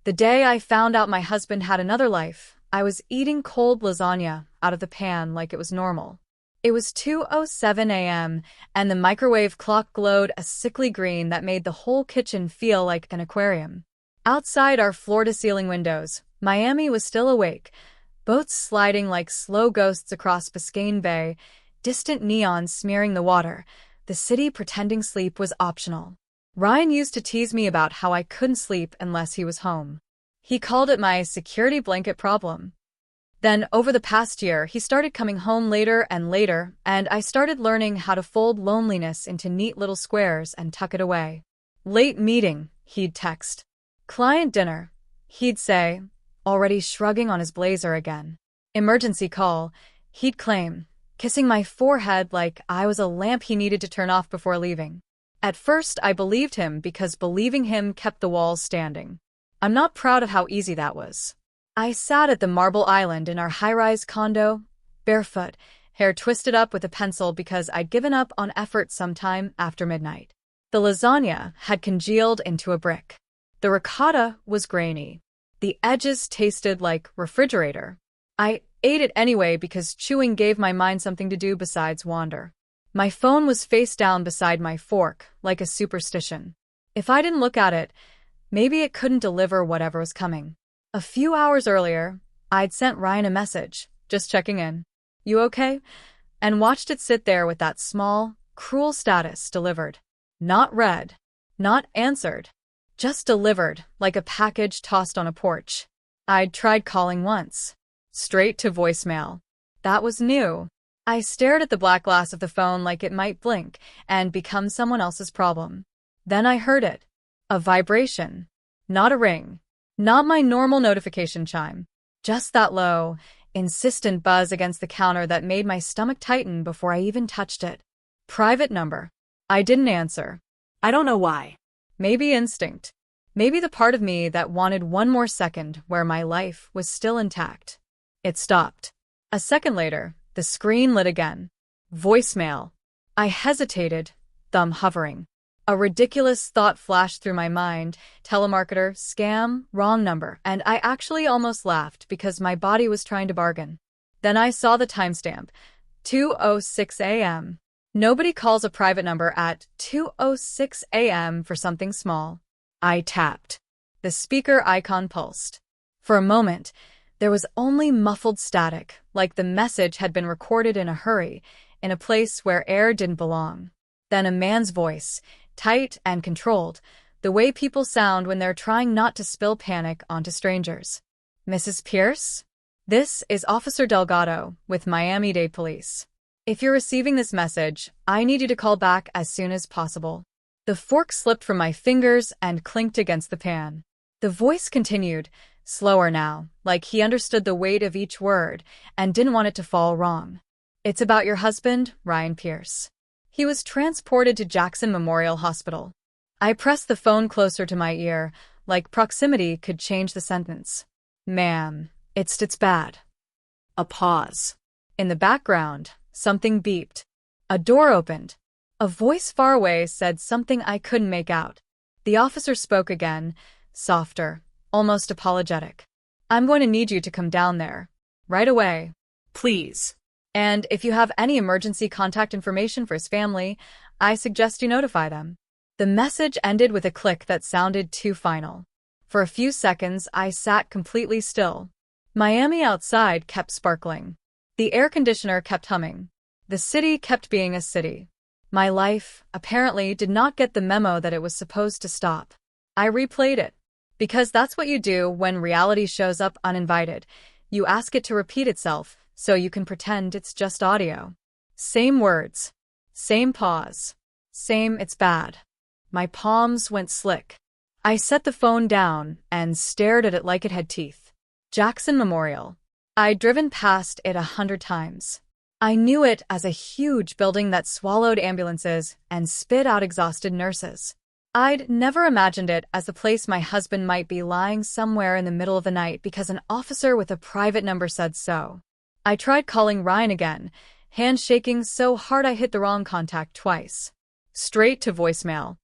The day I found out my husband had another life, I was eating cold lasagna out of the pan like it was normal. It was 2:07 a.m., and the microwave clock glowed a sickly green that made the whole kitchen feel like an aquarium. Outside our floor-to-ceiling windows, Miami was still awake, boats sliding like slow ghosts across Biscayne Bay, distant neons smearing the water, the city pretending sleep was optional. Ryan used to tease me about how I couldn't sleep unless he was home. He called it my security blanket problem. Then, over the past year, he started coming home later and later, and I started learning how to fold loneliness into neat little squares and tuck it away. Late meeting, he'd text. Client dinner, he'd say, already shrugging on his blazer again. Emergency call, he'd claim, kissing my forehead like I was a lamp he needed to turn off before leaving. At first, I believed him because believing him kept the walls standing. I'm not proud of how easy that was. I sat at the marble island in our high-rise condo, barefoot, hair twisted up with a pencil because I'd given up on effort sometime after midnight. The lasagna had congealed into a brick. The ricotta was grainy. The edges tasted like refrigerator. I ate it anyway because chewing gave my mind something to do besides wander. My phone was face down beside my fork, like a superstition. If I didn't look at it, maybe it couldn't deliver whatever was coming. A few hours earlier, I'd sent Ryan a message, just checking in. You okay? And watched it sit there with that small, cruel status delivered. Not read. Not answered. Just delivered, like a package tossed on a porch. I'd tried calling once. Straight to voicemail. That was new. I stared at the black glass of the phone like it might blink and become someone else's problem. Then I heard it. A vibration. Not a ring. Not my normal notification chime. Just that low, insistent buzz against the counter that made my stomach tighten before I even touched it. Private number. I didn't answer. I don't know why. Maybe instinct. Maybe the part of me that wanted one more second where my life was still intact. It stopped. A second later, the screen lit again. Voicemail. I hesitated, thumb hovering. A ridiculous thought flashed through my mind. Telemarketer, scam, wrong number, and I actually almost laughed because my body was trying to bargain. Then I saw the timestamp. 2:06 a.m. Nobody calls a private number at 2:06 a.m. for something small. I tapped. The speaker icon pulsed. For a moment, there was only muffled static, like the message had been recorded in a hurry, in a place where air didn't belong. Then a man's voice, tight and controlled, the way people sound when they're trying not to spill panic onto strangers. Mrs. Pierce? This is Officer Delgado with Miami-Dade Police. If you're receiving this message, I need you to call back as soon as possible. The fork slipped from my fingers and clinked against the pan. The voice continued, slower now, like he understood the weight of each word and didn't want it to fall wrong. It's about your husband, Ryan Pierce. He was transported to Jackson Memorial Hospital. I pressed the phone closer to my ear, like proximity could change the sentence. Ma'am, it's bad. A pause. In the background, something beeped. A door opened. A voice far away said something I couldn't make out. The officer spoke again, softer, almost apologetic. I'm going to need you to come down there. Right away. Please. And if you have any emergency contact information for his family, I suggest you notify them. The message ended with a click that sounded too final. For a few seconds, I sat completely still. Miami outside kept sparkling. The air conditioner kept humming. The city kept being a city. My life, apparently, did not get the memo that it was supposed to stop. I replayed it. Because that's what you do when reality shows up uninvited. You ask it to repeat itself, so you can pretend it's just audio. Same words. Same pause. Same it's bad. My palms went slick. I set the phone down and stared at it like it had teeth. Jackson Memorial. I'd driven past it 100 times. I knew it as a huge building that swallowed ambulances and spit out exhausted nurses. I'd never imagined it as a place my husband might be lying somewhere in the middle of the night because an officer with a private number said so. I tried calling Ryan again, hand shaking so hard I hit the wrong contact twice. Straight to voicemail.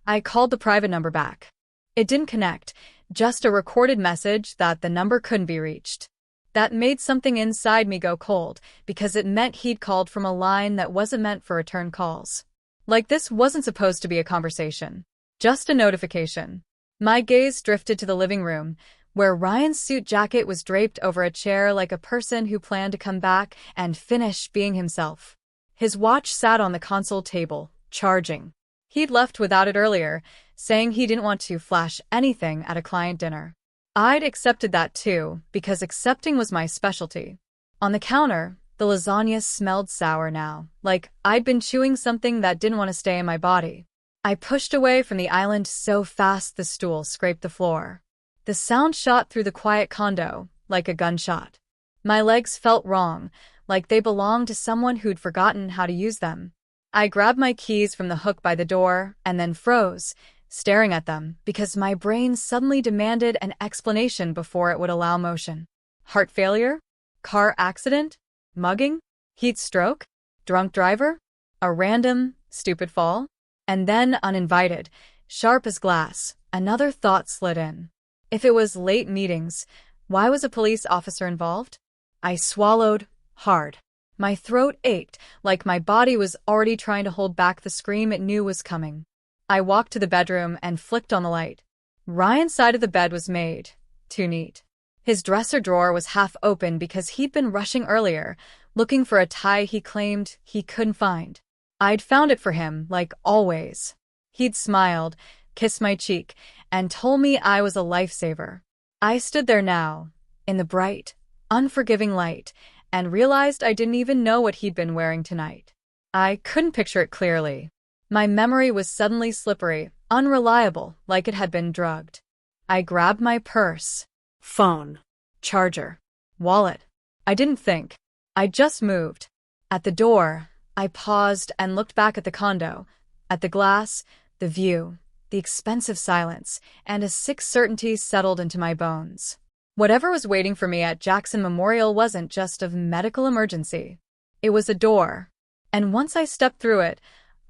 I called the private number back. It didn't connect, Just a recorded message that the number couldn't be reached. That made something inside me go cold, because it meant he'd called from a line that wasn't meant for return calls. Like this wasn't supposed to be a conversation. Just a notification. My gaze drifted to the living room, where Ryan's suit jacket was draped over a chair like a person who planned to come back and finish being himself. His watch sat on the console table, charging. He'd left without it earlier, saying he didn't want to flash anything at a client dinner. I'd accepted that too, because accepting was my specialty. On the counter, the lasagna smelled sour now, like I'd been chewing something that didn't want to stay in my body. I pushed away from the island so fast the stool scraped the floor. The sound shot through the quiet condo, like a gunshot. My legs felt wrong, like they belonged to someone who'd forgotten how to use them. I grabbed my keys from the hook by the door and then froze, staring at them, because my brain suddenly demanded an explanation before it would allow motion. Heart failure? Car accident? Mugging? Heat stroke? Drunk driver? A random, stupid fall? And then, uninvited, sharp as glass, another thought slid in. If it was late meetings, why was a police officer involved? I swallowed hard. My throat ached, like my body was already trying to hold back the scream it knew was coming. I walked to the bedroom and flicked on the light. Ryan's side of the bed was made too neat. His dresser drawer was half open because he'd been rushing earlier, looking for a tie he claimed he couldn't find. I'd found it for him, like always. He'd smiled, kissed my cheek, and told me I was a lifesaver. I stood there now, in the bright, unforgiving light, and realized I didn't even know what he'd been wearing tonight. I couldn't picture it clearly. My memory was suddenly slippery, unreliable, like it had been drugged. I grabbed my purse, phone, charger, wallet. I didn't think. I just moved. At the door, I paused and looked back at the condo, at the glass, the view, the expensive silence, and a sick certainty settled into my bones. Whatever was waiting for me at Jackson Memorial wasn't just a medical emergency. It was a door. And once I stepped through it,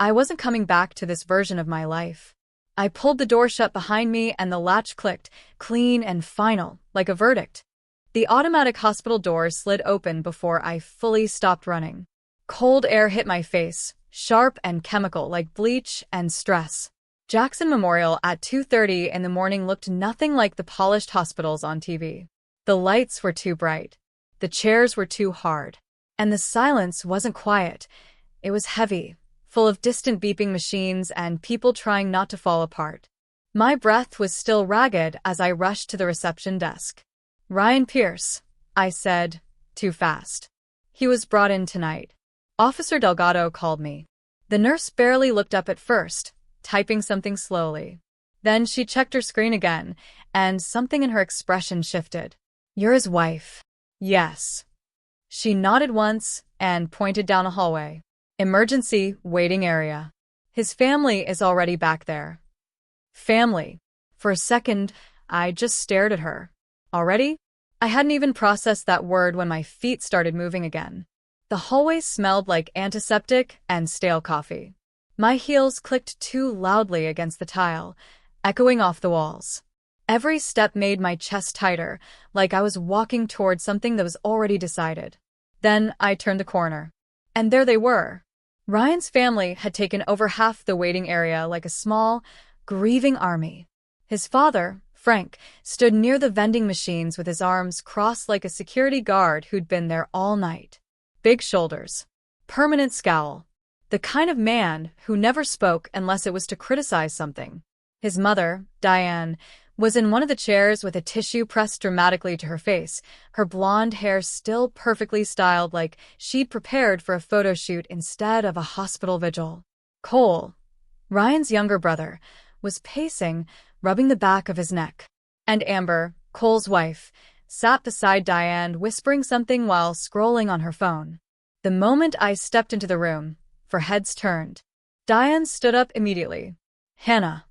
I wasn't coming back to this version of my life. I pulled the door shut behind me and the latch clicked, clean and final, like a verdict. The automatic hospital doors slid open before I fully stopped running. Cold air hit my face, sharp and chemical like bleach and stress. Jackson Memorial at 2:30 in the morning looked nothing like the polished hospitals on TV. The lights were too bright. The chairs were too hard. And the silence wasn't quiet. It was heavy, full of distant beeping machines and people trying not to fall apart. My breath was still ragged as I rushed to the reception desk. "Ryan Pierce," I said, too fast. "He was brought in tonight." Officer Delgado called me. The nurse barely looked up at first, typing something slowly. Then she checked her screen again, and something in her expression shifted. "You're his wife." "Yes." She nodded once and pointed down a hallway. "Emergency waiting area. His family is already back there." Family. For a second, I just stared at her. Already? I hadn't even processed that word when my feet started moving again. The hallway smelled like antiseptic and stale coffee. My heels clicked too loudly against the tile, echoing off the walls. Every step made my chest tighter, like I was walking toward something that was already decided. Then I turned the corner. And there they were. Ryan's family had taken over half the waiting area like a small, grieving army. His father, Frank, stood near the vending machines with his arms crossed like a security guard who'd been there all night. Big shoulders. Permanent scowl. The kind of man who never spoke unless it was to criticize something. His mother, Diane, was in one of the chairs with a tissue pressed dramatically to her face, her blonde hair still perfectly styled like she'd prepared for a photo shoot instead of a hospital vigil. Cole, Ryan's younger brother, was pacing, rubbing the back of his neck. And Amber, Cole's wife, sat beside Diane whispering something while scrolling on her phone. The moment I stepped into the room, for heads turned. Diane stood up immediately. "Hannah."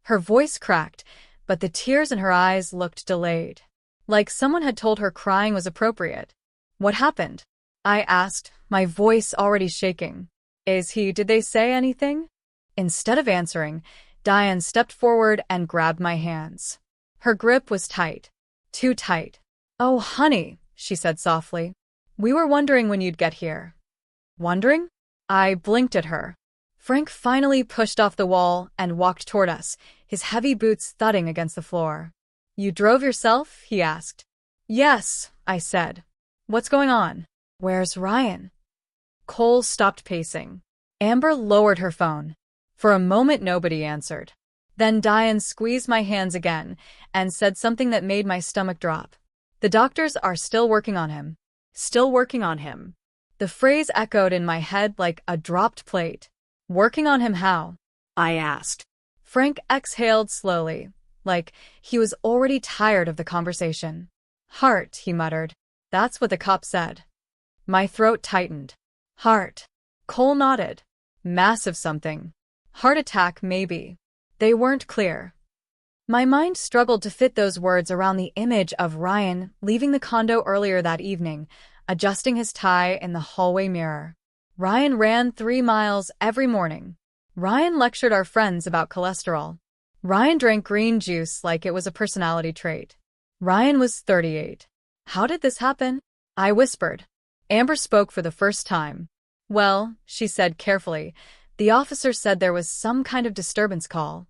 Her voice cracked, but the tears in her eyes looked delayed. Like someone had told her crying was appropriate. "What happened?" I asked, my voice already shaking. Did they say anything?" Instead of answering, Diane stepped forward and grabbed my hands. Her grip was tight. Too tight. "Oh, honey," she said softly. "We were wondering when you'd get here." "Wondering?" I blinked at her. Frank finally pushed off the wall and walked toward us, his heavy boots thudding against the floor. "You drove yourself?" he asked. "Yes," I said. "What's going on?" "Where's Ryan?" Cole stopped pacing. Amber lowered her phone. For a moment nobody answered. Then Diane squeezed my hands again and said something that made my stomach drop. "The doctors are still working on him." Still working on him. The phrase echoed in my head like a dropped plate. "Working on him how?" I asked. Frank exhaled slowly, like he was already tired of the conversation. "Heart," he muttered. "That's what the cop said." My throat tightened. "Heart." Cole nodded. "Massive something. Heart attack, maybe." They weren't clear. My mind struggled to fit those words around the image of Ryan leaving the condo earlier that evening, adjusting his tie in the hallway mirror. Ryan ran 3 miles every morning. Ryan lectured our friends about cholesterol. Ryan drank green juice like it was a personality trait. Ryan was 38. How did this happen? I whispered. Amber spoke for the first time. "Well," she said carefully, "the officer said there was some kind of disturbance call."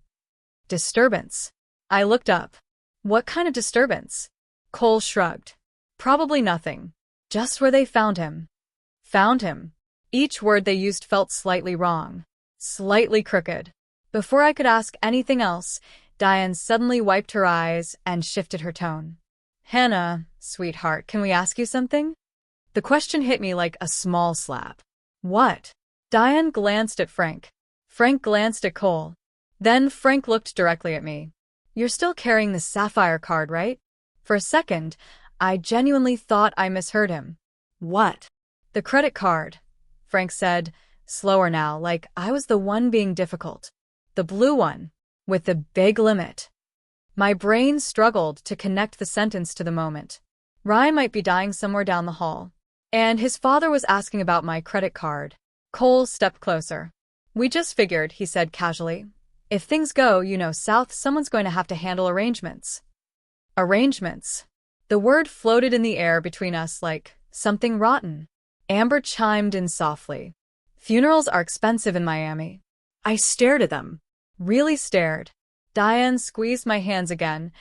Disturbance? I looked up. "What kind of disturbance?" Cole shrugged. "Probably nothing. Just where they found him." Found him. Each word they used felt slightly wrong. Slightly crooked. Before I could ask anything else, Diane suddenly wiped her eyes and shifted her tone. "Hannah, sweetheart, can we ask you something?" The question hit me like a small slap. "What?" Diane glanced at Frank. Frank glanced at Cole. Then Frank looked directly at me. "You're still carrying the sapphire card, right?" For a second, I genuinely thought I misheard him. "What?" "The credit card," Frank said, slower now, like I was the one being difficult. "The blue one, with the big limit." My brain struggled to connect the sentence to the moment. Ryan might be dying somewhere down the hall. And his father was asking about my credit card. Cole stepped closer. "We just figured," he said casually. "If things go, south, someone's going to have to handle arrangements." Arrangements. The word floated in the air between us like something rotten. Amber chimed in softly. "Funerals are expensive in Miami." I stared at them. Really stared. Diane squeezed my hands again,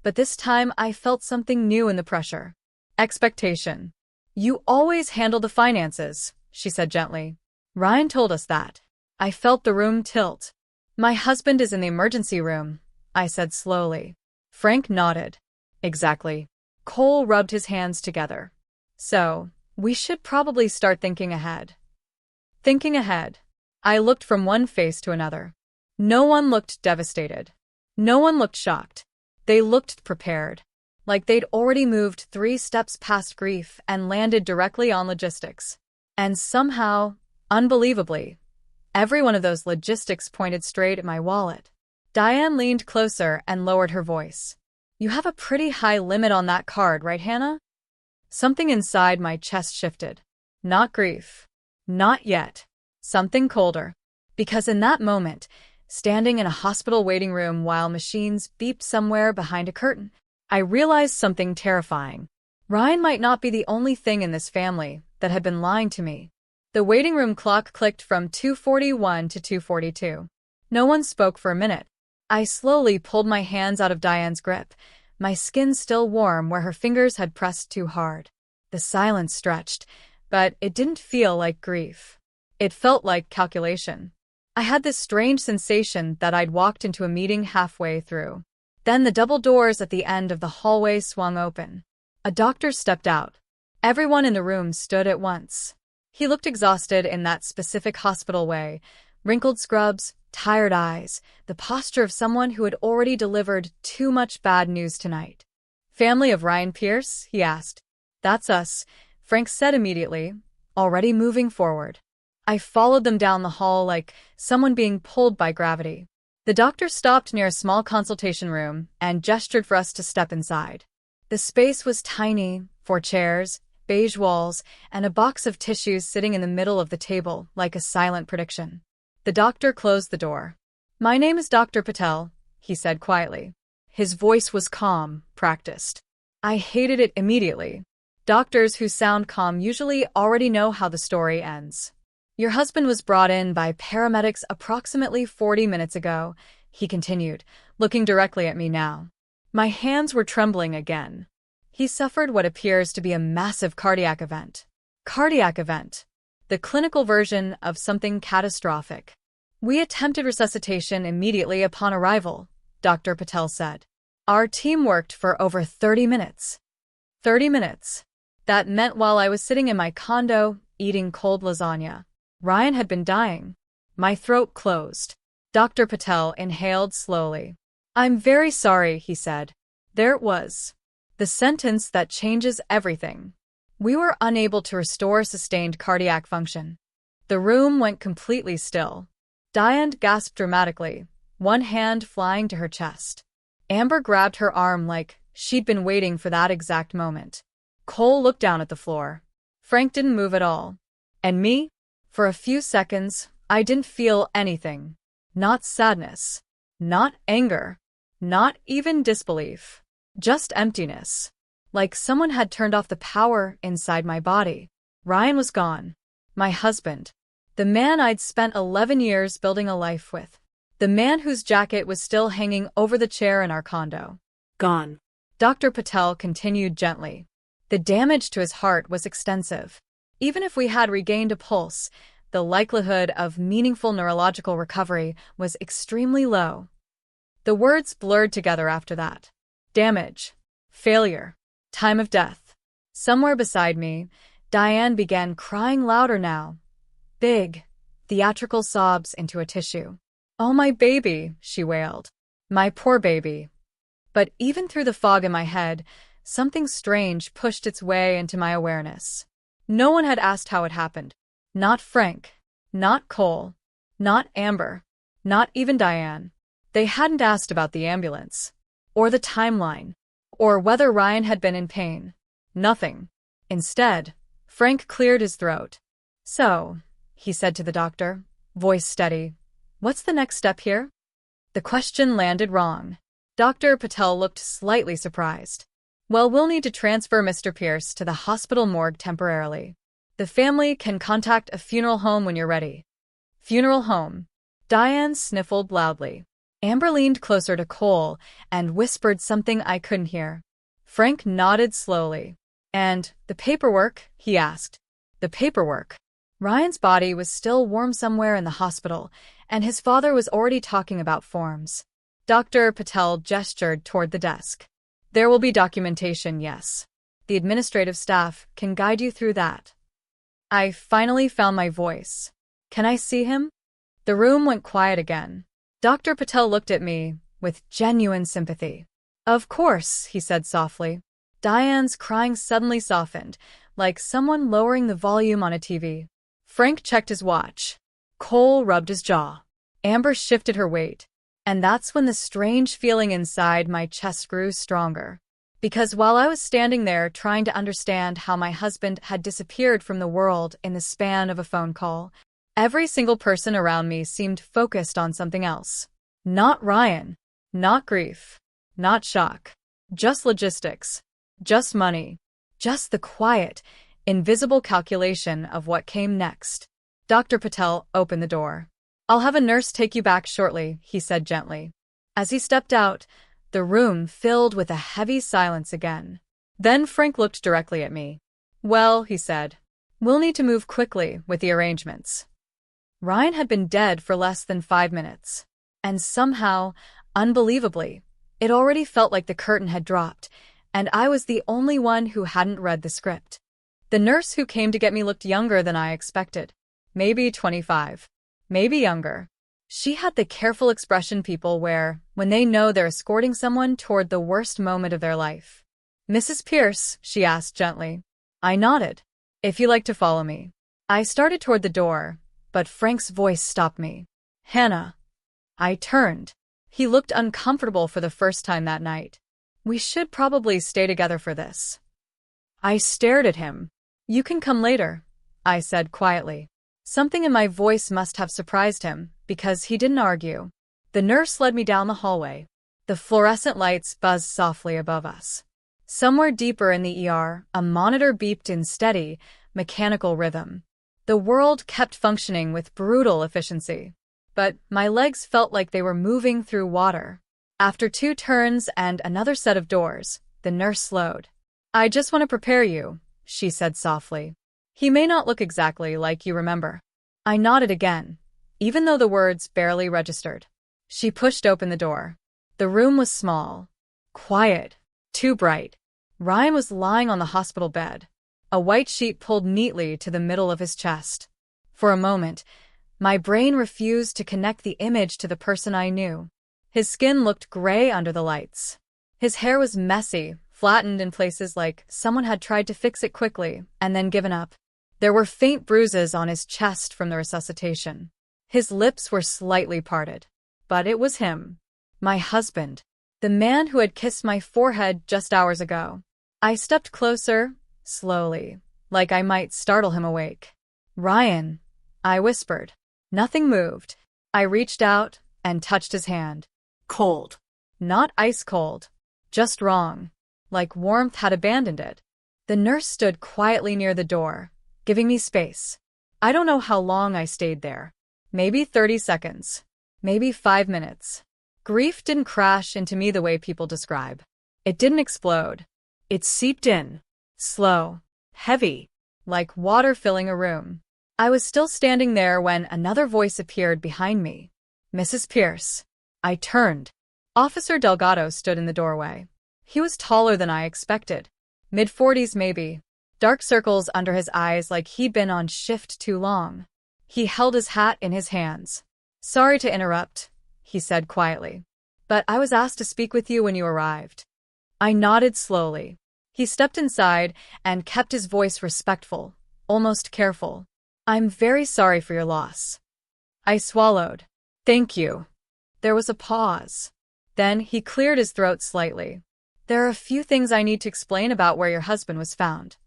but this time I felt something new in the pressure. Expectation. "You always handle the finances," she said gently. "Ryan told us that." I felt the room tilt. "My husband is in the emergency room," I said slowly. Frank nodded. "Exactly." Cole rubbed his hands together. "So, we should probably start thinking ahead." Thinking ahead. I looked from one face to another. No one looked devastated. No one looked shocked. They looked prepared. Like they'd already moved 3 steps past grief and landed directly on logistics. And somehow, unbelievably, every one of those logistics pointed straight at my wallet. Diane leaned closer and lowered her voice. "You have a pretty high limit on that card, right, Hannah?" Something inside my chest shifted. Not grief. Not yet. Something colder. Because in that moment, standing in a hospital waiting room while machines beeped somewhere behind a curtain, I realized something terrifying. Ryan might not be the only thing in this family that had been lying to me. The waiting room clock clicked from 2:41 to 2:42. No one spoke for a minute. I slowly pulled my hands out of Diane's grip, my skin still warm where her fingers had pressed too hard. The silence stretched, but it didn't feel like grief. It felt like calculation. I had this strange sensation that I'd walked into a meeting halfway through. Then the double doors at the end of the hallway swung open. A doctor stepped out. Everyone in the room stood at once. He looked exhausted in that specific hospital way, wrinkled scrubs, tired eyes, the posture of someone who had already delivered too much bad news tonight. "Family of Ryan Pierce?" he asked. "That's us," Frank said immediately, already moving forward. I followed them down the hall like someone being pulled by gravity. The doctor stopped near a small consultation room and gestured for us to step inside. The space was tiny, 4 chairs, beige walls, and a box of tissues sitting in the middle of the table like a silent prediction. The doctor closed the door. "My name is Dr. Patel," he said quietly. His voice was calm, practiced. I hated it immediately. Doctors who sound calm usually already know how the story ends. Your husband was brought in by paramedics approximately 40 minutes ago, he continued, looking directly at me now. My hands were trembling again. He suffered what appears to be a massive cardiac event. Cardiac event. The clinical version of something catastrophic. We attempted resuscitation immediately upon arrival, Dr. Patel said. Our team worked for over 30 minutes. 30 minutes. That meant while I was sitting in my condo, eating cold lasagna. Ryan had been dying. My throat closed. Dr. Patel inhaled slowly. I'm very sorry, he said. There it was. The sentence that changes everything. We were unable to restore sustained cardiac function. The room went completely still. Diane gasped dramatically, one hand flying to her chest. Amber grabbed her arm like she'd been waiting for that exact moment. Cole looked down at the floor. Frank didn't move at all. And me? For a few seconds, I didn't feel anything. Not sadness. Not anger. Not even disbelief. Just emptiness. Like someone had turned off the power inside my body. Ryan was gone. My husband. The man I'd spent 11 years building a life with. The man whose jacket was still hanging over the chair in our condo. Gone. Dr. Patel continued gently. The damage to his heart was extensive. Even if we had regained a pulse, the likelihood of meaningful neurological recovery was extremely low. The words blurred together after that. Damage. Failure. Time of death. Somewhere beside me, Diane began crying louder now. Big, theatrical sobs into a tissue. Oh, my baby, she wailed. My poor baby. But even through the fog in my head, something strange pushed its way into my awareness. No one had asked how it happened. Not Frank. Not Cole. Not Amber. Not even Diane. They hadn't asked about the ambulance. Or the timeline. Or whether Ryan had been in pain. Nothing. Instead, Frank cleared his throat. So, he said to the doctor, voice steady, what's the next step here? The question landed wrong. Dr. Patel looked slightly surprised. Well, we'll need to transfer Mr. Pierce to the hospital morgue temporarily. The family can contact a funeral home when you're ready. Funeral home. Diane sniffled loudly. Amber leaned closer to Cole and whispered something I couldn't hear. Frank nodded slowly. And the paperwork? He asked. The paperwork. Ryan's body was still warm somewhere in the hospital, and his father was already talking about forms. Dr. Patel gestured toward the desk. There will be documentation, yes. The administrative staff can guide you through that. I finally found my voice. Can I see him? The room went quiet again. Dr. Patel looked at me with genuine sympathy. Of course, he said softly. Diane's crying suddenly softened, like someone lowering the volume on a TV. Frank checked his watch. Cole rubbed his jaw. Amber shifted her weight. And that's when the strange feeling inside my chest grew stronger. Because while I was standing there trying to understand how my husband had disappeared from the world in the span of a phone call, every single person around me seemed focused on something else. Not Ryan. Not grief. Not shock. Just logistics. Just money. Just the quiet, invisible calculation of what came next. Dr. Patel opened the door. I'll have a nurse take you back shortly, he said gently. As he stepped out, the room filled with a heavy silence again. Then Frank looked directly at me. Well, he said, we'll need to move quickly with the arrangements. Ryan had been dead for less than 5 minutes. And somehow, unbelievably, it already felt like the curtain had dropped, and I was the only one who hadn't read the script. The nurse who came to get me looked younger than I expected. Maybe 25. Maybe younger. She had the careful expression people wear when they know they're escorting someone toward the worst moment of their life. Mrs. Pierce, she asked gently. I nodded. If you like to follow me. I started toward the door, but Frank's voice stopped me. Hannah. I turned. He looked uncomfortable for the first time that night. We should probably stay together for this. I stared at him. You can come later, I said quietly. Something in my voice must have surprised him, because he didn't argue. The nurse led me down the hallway. The fluorescent lights buzzed softly above us. Somewhere deeper in the ER, a monitor beeped in steady, mechanical rhythm. The world kept functioning with brutal efficiency. But my legs felt like they were moving through water. After 2 turns and another set of doors, the nurse slowed. "I just want to prepare you," she said softly. "He may not look exactly like you remember." I nodded again, even though the words barely registered. She pushed open the door. The room was small, quiet, too bright. Ryan was lying on the hospital bed, a white sheet pulled neatly to the middle of his chest. For a moment, my brain refused to connect the image to the person I knew. His skin looked gray under the lights. His hair was messy, flattened in places like someone had tried to fix it quickly and then given up. There were faint bruises on his chest from the resuscitation. His lips were slightly parted. But it was him. My husband. The man who had kissed my forehead just hours ago. I stepped closer, slowly, like I might startle him awake. "Ryan," I whispered. Nothing moved. I reached out and touched his hand. Cold. Not ice cold. Just wrong. Like warmth had abandoned it. The nurse stood quietly near the door, giving me space. I don't know how long I stayed there. Maybe 30 seconds. Maybe 5 minutes. Grief didn't crash into me the way people describe. It didn't explode. It seeped in. Slow. Heavy. Like water filling a room. I was still standing there when another voice appeared behind me. "Mrs. Pierce." I turned. Officer Delgado stood in the doorway. He was taller than I expected. Mid-40s maybe. Dark circles under his eyes like he'd been on shift too long. He held his hat in his hands. "Sorry to interrupt," he said quietly. "But I was asked to speak with you when you arrived." I nodded slowly. He stepped inside and kept his voice respectful, almost careful. "I'm very sorry for your loss." I swallowed. "Thank you." There was a pause. Then he cleared his throat slightly. "There are a few things I need to explain about where your husband was found."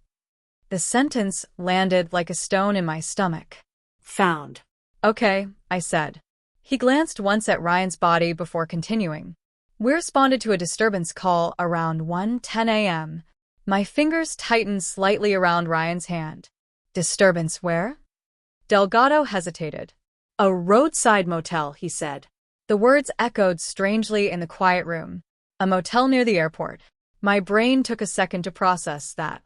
The sentence landed like a stone in my stomach. "Found." "Okay," I said. He glanced once at Ryan's body before continuing. "We responded to a disturbance call around 1:10 a.m. My fingers tightened slightly around Ryan's hand. "Disturbance where?" Delgado hesitated. "A roadside motel," he said. The words echoed strangely in the quiet room. A motel near the airport. My brain took a second to process that.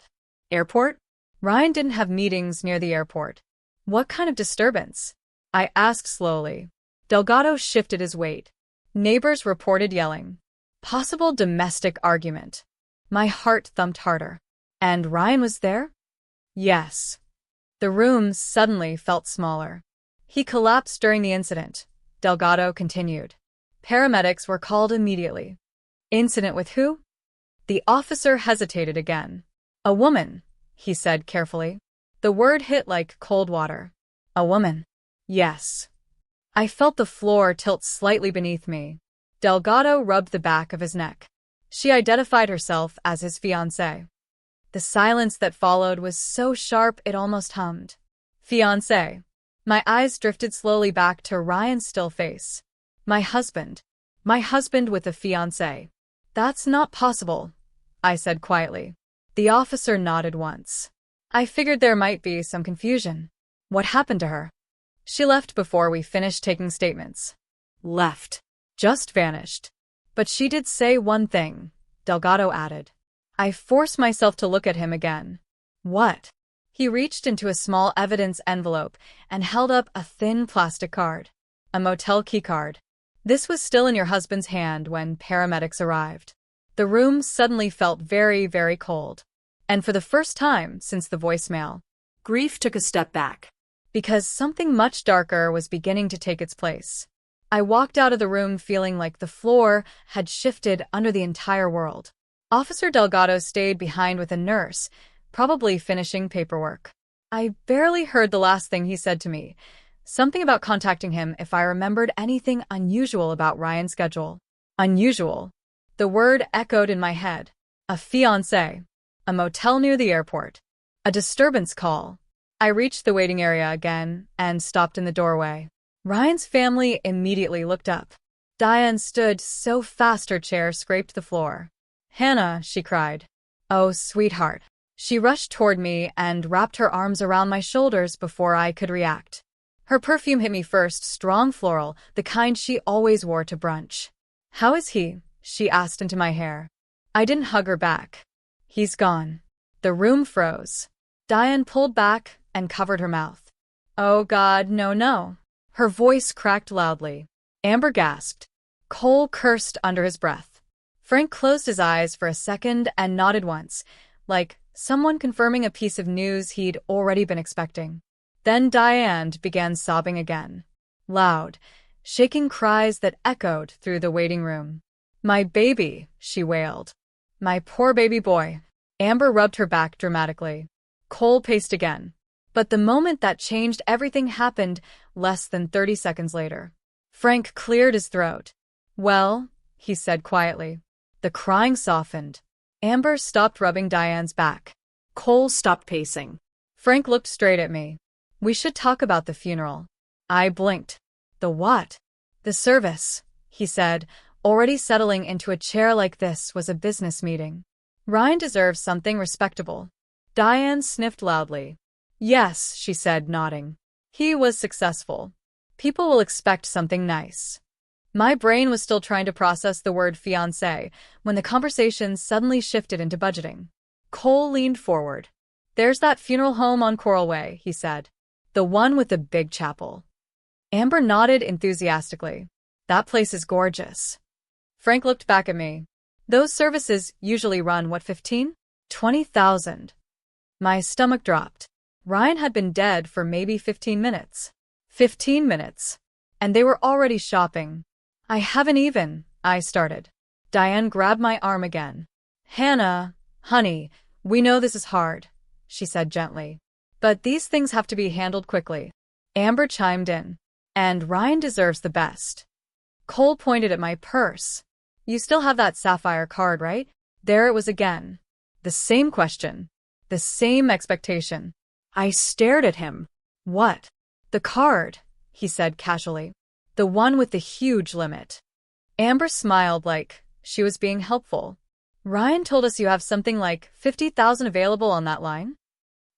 Airport? Ryan didn't have meetings near the airport. What kind of disturbance? I asked slowly. Delgado shifted his weight. Neighbors reported yelling. Possible domestic argument. My heart thumped harder. And Ryan was there? Yes. The room suddenly felt smaller. He collapsed during the incident. Delgado continued. Paramedics were called immediately. Incident with who? The officer hesitated again. A woman, he said carefully. The word hit like cold water. A woman. Yes. I felt the floor tilt slightly beneath me. Delgado rubbed the back of his neck. She identified herself as his fiancée. The silence that followed was so sharp it almost hummed. Fiancé. My eyes drifted slowly back to Ryan's still face. My husband. My husband with a fiancé. That's not possible, I said quietly. The officer nodded once. I figured there might be some confusion. What happened to her? She left before we finished taking statements. Left. Just vanished. But she did say one thing, Delgado added. I forced myself to look at him again. What? He reached into a small evidence envelope and held up a thin plastic card. A motel key card. This was still in your husband's hand when paramedics arrived. The room suddenly felt very, very cold. And for the first time since the voicemail, grief took a step back. Because something much darker was beginning to take its place. I walked out of the room feeling like the floor had shifted under the entire world. Officer Delgado stayed behind with a nurse, probably finishing paperwork. I barely heard the last thing he said to me. Something about contacting him if I remembered anything unusual about Ryan's schedule. Unusual. The word echoed in my head. A fiancé. A motel near the airport. A disturbance call. I reached the waiting area again and stopped in the doorway. Ryan's family immediately looked up. Diane stood so fast her chair scraped the floor. "Hannah," she cried. "Oh, sweetheart." She rushed toward me and wrapped her arms around my shoulders before I could react. Her perfume hit me first, strong floral, the kind she always wore to brunch. "How is he?" she asked into my hair. I didn't hug her back. "He's gone." The room froze. Diane pulled back and covered her mouth. "Oh God, no, no." Her voice cracked loudly. Amber gasped. Cole cursed under his breath. Frank closed his eyes for a second and nodded once, like someone confirming a piece of news he'd already been expecting. Then Diane began sobbing again. Loud, shaking cries that echoed through the waiting room. "My baby," she wailed. "My poor baby boy." Amber rubbed her back dramatically. Cole paced again. But the moment that changed everything happened less than 30 seconds later. Frank cleared his throat. "Well," he said quietly. The crying softened. Amber stopped rubbing Diane's back. Cole stopped pacing. Frank looked straight at me. "We should talk about the funeral." I blinked. "The what?" "The service," he said, already settling into a chair like this was a business meeting. "Ryan deserves something respectable." Diane sniffed loudly. "Yes," she said, nodding. "He was successful. People will expect something nice." My brain was still trying to process the word fiancé when the conversation suddenly shifted into budgeting. Cole leaned forward. "There's that funeral home on Coral Way," he said. "The one with the big chapel." Amber nodded enthusiastically. "That place is gorgeous." Frank looked back at me. "Those services usually run, what, 15? 20,000. My stomach dropped. Ryan had been dead for maybe 15 minutes. 15 minutes. And they were already shopping. I started. Diane grabbed my arm again. "Hannah, honey, we know this is hard," she said gently. "But these things have to be handled quickly." Amber chimed in. "And Ryan deserves the best." Cole pointed at my purse. "You still have that sapphire card, right?" There it was again. The same question. The same expectation. I stared at him. "What?" "The card," he said casually. "The one with the huge limit." Amber smiled like she was being helpful. "Ryan told us you have something like 50,000 available on that line?"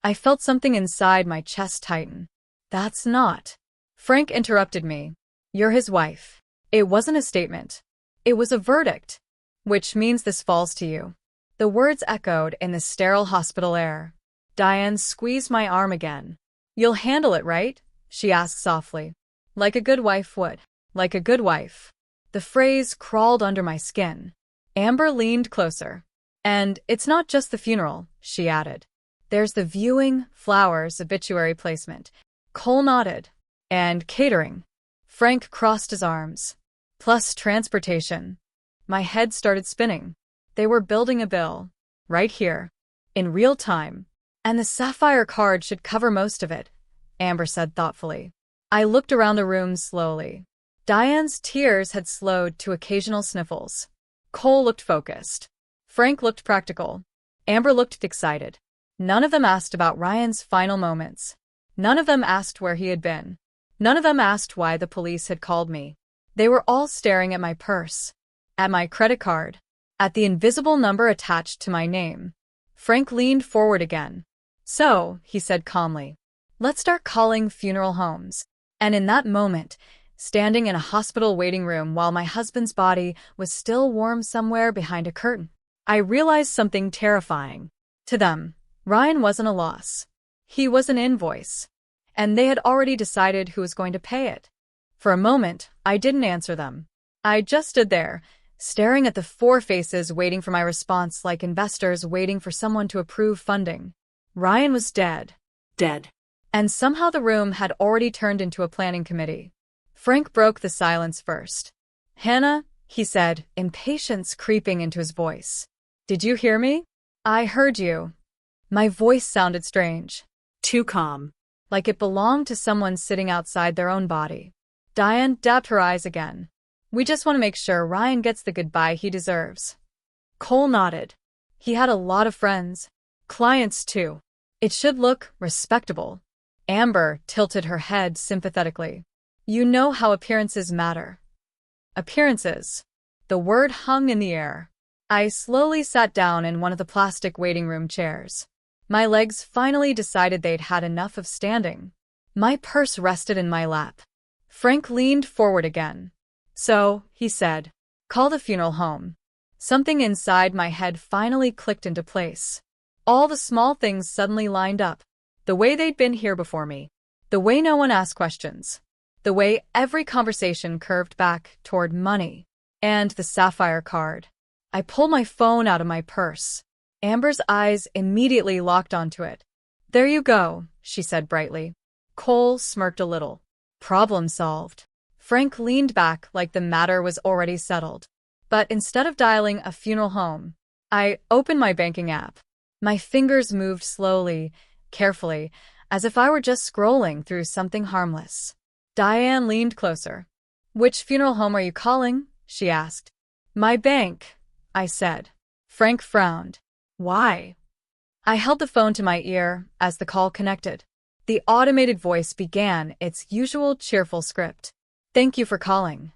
I felt something inside my chest tighten. "That's not." Frank interrupted me. "You're his wife." It wasn't a statement. It was a verdict. "Which means this falls to you." The words echoed in the sterile hospital air. Diane squeezed my arm again. "You'll handle it, right?" she asked softly. "Like a good wife would." "Like a good wife." The phrase crawled under my skin. Amber leaned closer. "And it's not just the funeral," she added. "There's the viewing, flowers, obituary placement." Cole nodded. "And catering." Frank crossed his arms. "Plus transportation." My head started spinning. They were building a bill. Right here. In real time. "And the sapphire card should cover most of it," Amber said thoughtfully. I looked around the room slowly. Diane's tears had slowed to occasional sniffles. Cole looked focused. Frank looked practical. Amber looked excited. None of them asked about Ryan's final moments. None of them asked where he had been. None of them asked why the police had called me. They were all staring at my purse, at my credit card, at the invisible number attached to my name. Frank leaned forward again. "So," he said calmly, "let's start calling funeral homes." And in that moment, standing in a hospital waiting room while my husband's body was still warm somewhere behind a curtain, I realized something terrifying. To them, Ryan wasn't a loss. He was an invoice. And they had already decided who was going to pay it. For a moment, I didn't answer them. I just stood there, staring at the four faces waiting for my response like investors waiting for someone to approve funding. Ryan was dead. Dead. And somehow the room had already turned into a planning committee. Frank broke the silence first. "Hannah," he said, impatience creeping into his voice. "Did you hear me?" "I heard you." My voice sounded strange. Too calm. Like it belonged to someone sitting outside their own body. Diane dabbed her eyes again. "We just want to make sure Ryan gets the goodbye he deserves." Cole nodded. He had a lot of friends. Clients, too. It should look respectable. Amber tilted her head sympathetically. "You know how appearances matter." Appearances. The word hung in the air. I slowly sat down in one of the plastic waiting room chairs. My legs finally decided they'd had enough of standing. My purse rested in my lap. Frank leaned forward again. So, he said, call the funeral home. Something inside my head finally clicked into place. All the small things suddenly lined up. The way they'd been here before me. The way no one asked questions. The way every conversation curved back toward money. And the sapphire card. I pulled my phone out of my purse. Amber's eyes immediately locked onto it. There you go, she said brightly. Cole smirked a little. Problem solved. Frank leaned back like the matter was already settled. But instead of dialing a funeral home, I opened my banking app. My fingers moved slowly, carefully, as if I were just scrolling through something harmless. Diane leaned closer. Which funeral home are you calling? She asked. My bank, I said. Frank frowned. Why? I held the phone to my ear as the call connected. The automated voice began its usual cheerful script. Thank you for calling.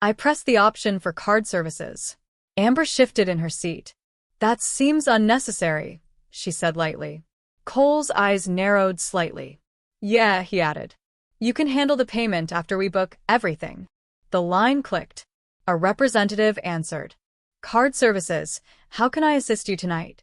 I pressed the option for card services. Amber shifted in her seat. That seems unnecessary, she said lightly. Cole's eyes narrowed slightly. Yeah, he added. You can handle the payment after we book everything. The line clicked. A representative answered. Card services, how can I assist you tonight?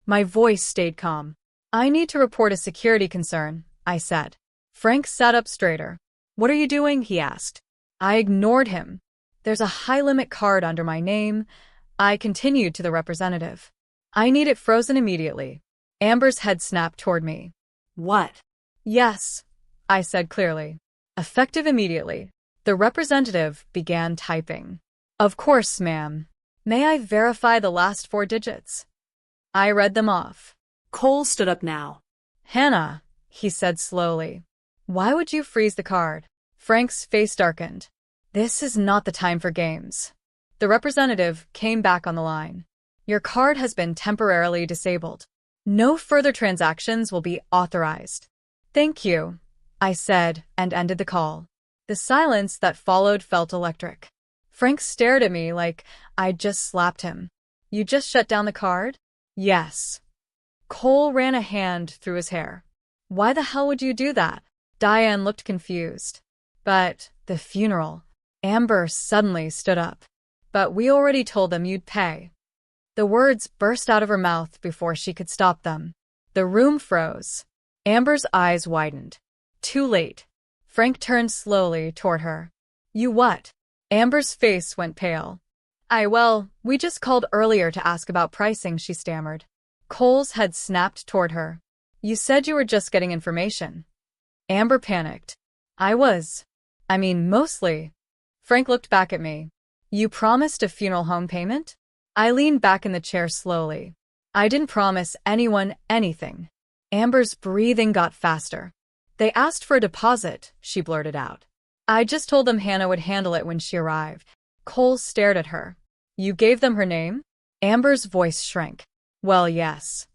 My voice stayed calm. I need to report a security concern, I said. Frank sat up straighter. What are you doing? He asked. I ignored him. There's a high-limit card under my name. I continued to the representative. I need it frozen immediately. Amber's head snapped toward me. What? Yes, I said clearly. Effective immediately. The representative began typing. Of course, ma'am. May I verify the last 4 digits? I read them off. Cole stood up now. Hannah, he said slowly. Why would you freeze the card? Frank's face darkened. This is not the time for games. The representative came back on the line. Your card has been temporarily disabled. No further transactions will be authorized. Thank you, I said, and ended the call. The silence that followed felt electric. Frank stared at me like I'd just slapped him. You just shut down the card? Yes. Cole ran a hand through his hair. Why the hell would you do that? Diane looked confused. But the funeral. Amber suddenly stood up. But we already told them you'd pay. The words burst out of her mouth before she could stop them. The room froze. Amber's eyes widened. Too late. Frank turned slowly toward her. You what? Amber's face went pale. We just called earlier to ask about pricing, she stammered. Cole's head snapped toward her. You said you were just getting information. Amber panicked. Mostly. Frank looked back at me. You promised a funeral home payment? I leaned back in the chair slowly. I didn't promise anyone anything. Amber's breathing got faster. They asked for a deposit, she blurted out. I just told them Hannah would handle it when she arrived. Cole stared at her. You gave them her name? Amber's voice shrank. Well, yes.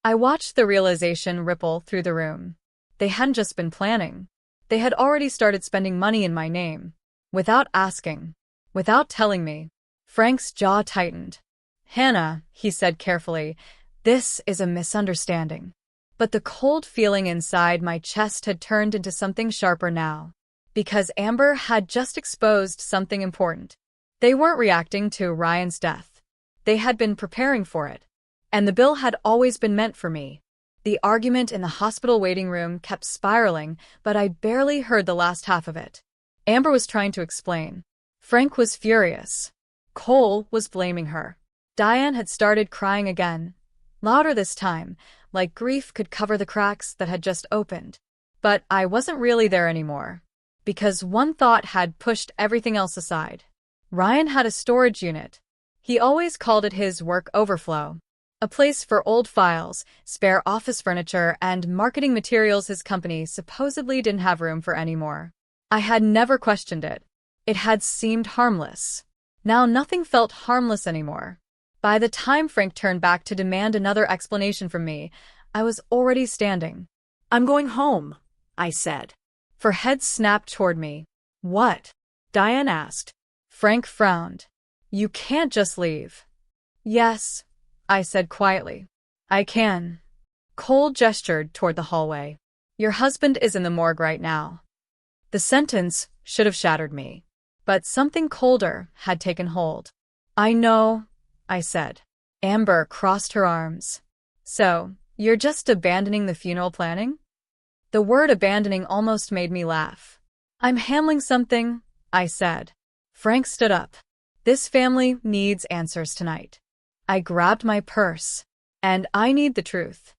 I watched the realization ripple through the room. They hadn't just been planning. They had already started spending money in my name. Without asking. Without telling me. Frank's jaw tightened. Hannah, he said carefully, this is a misunderstanding. But the cold feeling inside my chest had turned into something sharper now. Because Amber had just exposed something important. They weren't reacting to Ryan's death. They had been preparing for it. And the bill had always been meant for me. The argument in the hospital waiting room kept spiraling, but I barely heard the last half of it. Amber was trying to explain. Frank was furious. Cole was blaming her. Diane had started crying again. Louder this time, like grief could cover the cracks that had just opened. But I wasn't really there anymore. Because one thought had pushed everything else aside. Ryan had a storage unit. He always called it his work overflow. A place for old files, spare office furniture, and marketing materials his company supposedly didn't have room for anymore. I had never questioned it. It had seemed harmless. Now nothing felt harmless anymore. By the time Frank turned back to demand another explanation from me, I was already standing. I'm going home, I said. Her head snapped toward me. What? Diane asked. Frank frowned. You can't just leave. Yes, I said quietly. I can. Cole gestured toward the hallway. Your husband is in the morgue right now. The sentence should have shattered me. But something colder had taken hold. I know, I said. Amber crossed her arms. So, you're just abandoning the funeral planning? The word abandoning almost made me laugh. I'm handling something, I said. Frank stood up. This family needs answers tonight. I grabbed my purse. And I need the truth.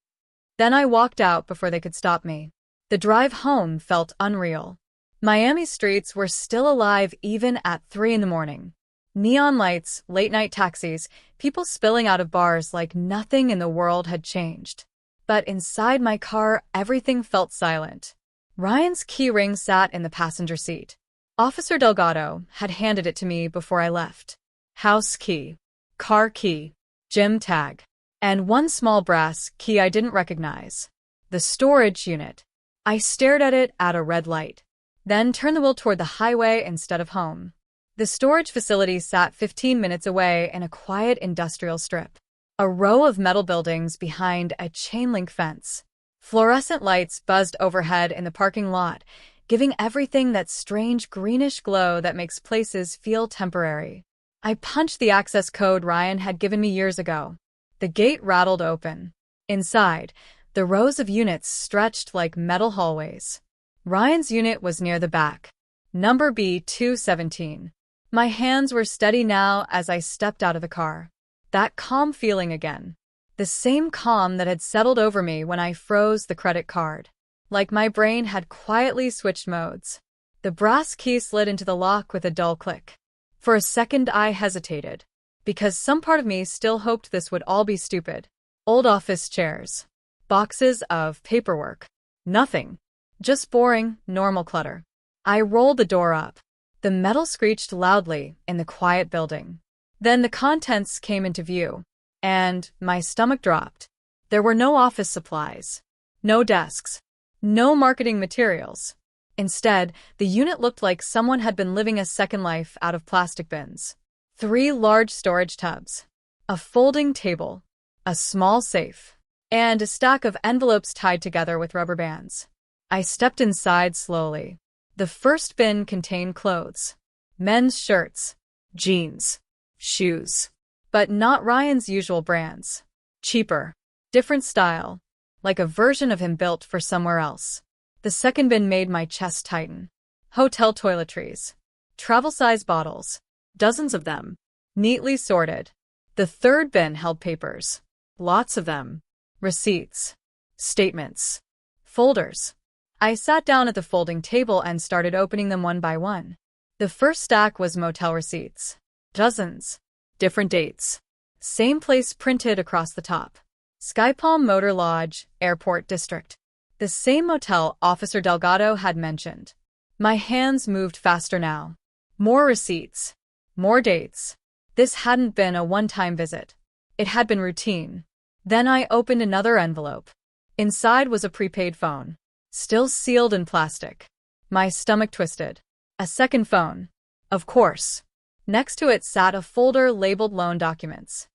Then I walked out before they could stop me. The drive home felt unreal. Miami streets were still alive even at 3 in the morning. Neon lights, late-night taxis, people spilling out of bars like nothing in the world had changed. But inside my car, everything felt silent. Ryan's key ring sat in the passenger seat. Officer Delgado had handed it to me before I left. House key, car key, gym tag, and one small brass key I didn't recognize. The storage unit. I stared at it at a red light, then turned the wheel toward the highway instead of home. The storage facility sat 15 minutes away in a quiet industrial strip. A row of metal buildings behind a chain-link fence. Fluorescent lights buzzed overhead in the parking lot, giving everything that strange greenish glow that makes places feel temporary. I punched the access code Ryan had given me years ago. The gate rattled open. Inside, the rows of units stretched like metal hallways. Ryan's unit was near the back. Number B217. My hands were steady now as I stepped out of the car. That calm feeling again. The same calm that had settled over me when I froze the credit card. Like my brain had quietly switched modes. The brass key slid into the lock with a dull click. For a second I hesitated. Because some part of me still hoped this would all be stupid. Old office chairs. Boxes of paperwork. Nothing. Just boring, normal clutter. I rolled the door up. The metal screeched loudly in the quiet building. Then the contents came into view. And my stomach dropped. There were no office supplies. No desks. No marketing materials. Instead, the unit looked like someone had been living a second life out of plastic bins. 3 large storage tubs. A folding table. A small safe. And a stack of envelopes tied together with rubber bands. I stepped inside slowly. The first bin contained clothes. Men's shirts. Jeans. Shoes. But not Ryan's usual brands. Cheaper. Different style. Like a version of him built for somewhere else. The second bin made my chest tighten. Hotel toiletries. Travel-size bottles. Dozens of them. Neatly sorted. The third bin held papers. Lots of them. Receipts. Statements. Folders. I sat down at the folding table and started opening them one by one. The first stack was motel receipts. Dozens. Different dates. Same place printed across the top. Skypalm Motor Lodge, Airport District. The same motel Officer Delgado had mentioned. My hands moved faster now. More receipts. More dates. This hadn't been a one-time visit. It had been routine. Then I opened another envelope. Inside was a prepaid phone. Still sealed in plastic. My stomach twisted. A second phone. Of course. Next to it sat a folder labeled loan documents.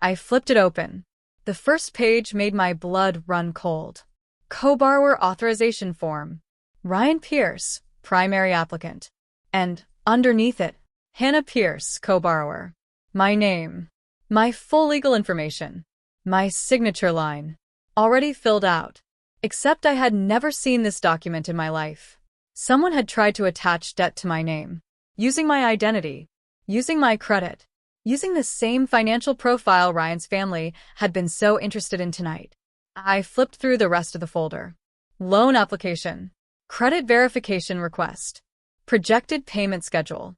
I flipped it open. The first page made my blood run cold. Co-borrower authorization form. Ryan Pierce, primary applicant. And, underneath it, Hannah Pierce, co-borrower. My name. My full legal information. My signature line. Already filled out. Except I had never seen this document in my life. Someone had tried to attach debt to my name. Using my identity. Using my credit. Using the same financial profile Ryan's family had been so interested in tonight. I flipped through the rest of the folder. Loan application. Credit verification request. Projected payment schedule.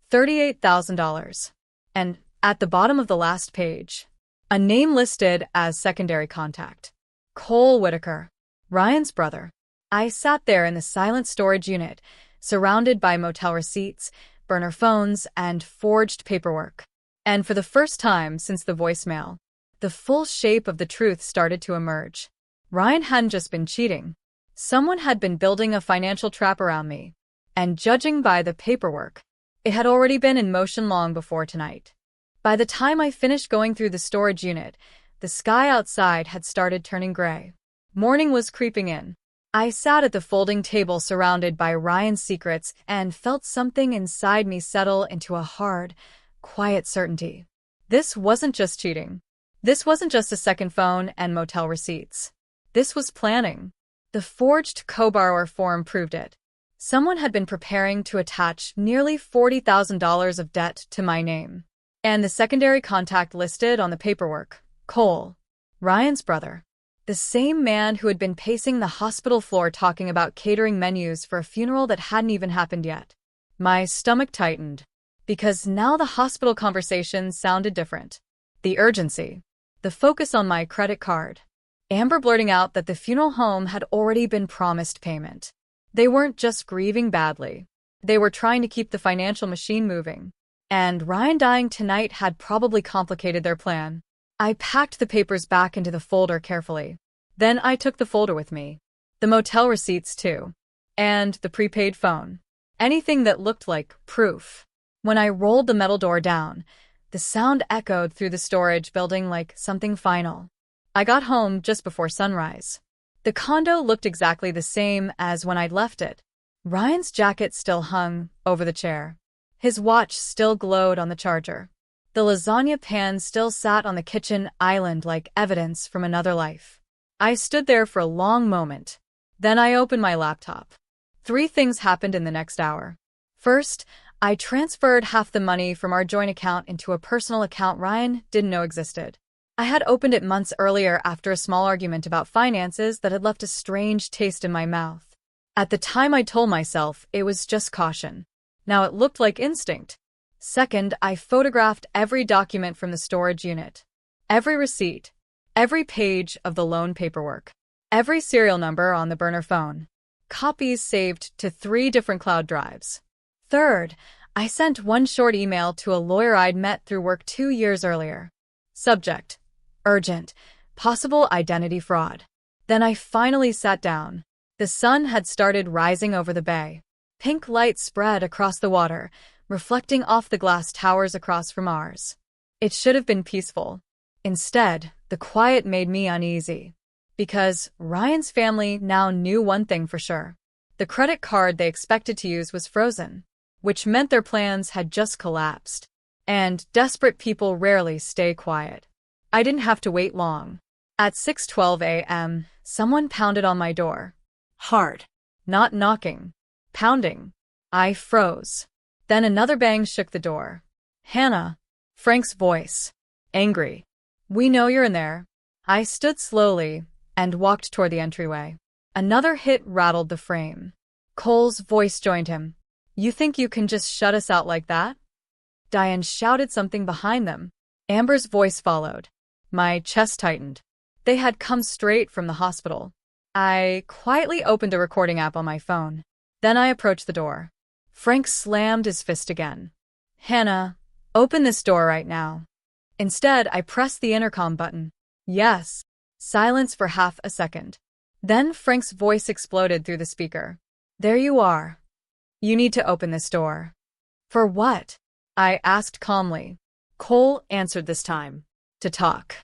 $38,000. And, at the bottom of the last page, a name listed as secondary contact. Cole Whitaker. Ryan's brother. I sat there in the silent storage unit, surrounded by motel receipts, burner phones, and forged paperwork. And for the first time since the voicemail, the full shape of the truth started to emerge. Ryan hadn't just been cheating. Someone had been building a financial trap around me. And judging by the paperwork, It had already been in motion long before tonight. By the time I finished going through the storage unit, the sky outside had started turning gray. Morning was creeping in. I sat at the folding table surrounded by Ryan's secrets and felt something inside me settle into a hard, quiet certainty. This wasn't just cheating. This wasn't just a second phone and motel receipts. This was planning. The forged co-borrower form proved it. Someone had been preparing to attach nearly $40,000 of debt to my name. And the secondary contact listed on the paperwork, Cole, Ryan's brother. The same man who had been pacing the hospital floor talking about catering menus for a funeral that hadn't even happened yet. My stomach tightened, because now the hospital conversation sounded different. The urgency. The focus on my credit card. Amber blurting out that the funeral home had already been promised payment. They weren't just grieving badly. They were trying to keep the financial machine moving. And Ryan dying tonight had probably complicated their plan. I packed the papers back into the folder carefully. Then I took the folder with me. The motel receipts too. And the prepaid phone. Anything that looked like proof. When I rolled the metal door down, the sound echoed through the storage building like something final. I got home just before sunrise. The condo looked exactly the same as when I'd left it. Ryan's jacket still hung over the chair. His watch still glowed on the charger. The lasagna pan still sat on the kitchen island like evidence from another life. I stood there for a long moment. Then I opened my laptop. 3 things happened in the next hour. First, I transferred half the money from our joint account into a personal account Ryan didn't know existed. I had opened it months earlier after a small argument about finances that had left a strange taste in my mouth. At the time I told myself it was just caution. Now it looked like instinct. Second, I photographed every document from the storage unit. Every receipt. Every page of the loan paperwork. Every serial number on the burner phone. Copies saved to 3 different cloud drives. Third, I sent one short email to a lawyer I'd met through work 2 years earlier. Subject: urgent. Possible identity fraud. Then I finally sat down. The sun had started rising over the bay. Pink light spread across the water, reflecting off the glass towers across from ours. It should have been peaceful. Instead, the quiet made me uneasy. Because Ryan's family now knew one thing for sure. The credit card they expected to use was frozen, which meant their plans had just collapsed. And desperate people rarely stay quiet. I didn't have to wait long. At 6:12 a.m., someone pounded on my door. Hard. Not knocking. Pounding. I froze. Then another bang shook the door. Hannah. Frank's voice. Angry. We know you're in there. I stood slowly and walked toward the entryway. Another hit rattled the frame. Cole's voice joined him. You think you can just shut us out like that? Diane shouted something behind them. Amber's voice followed. My chest tightened. They had come straight from the hospital. I quietly opened a recording app on my phone. Then I approached the door. Frank slammed his fist again. Hannah, open this door right now. Instead, I pressed the intercom button. Yes. Silence for half a second. Then Frank's voice exploded through the speaker. There you are. You need to open this door. For what? I asked calmly. Cole answered this time. To talk.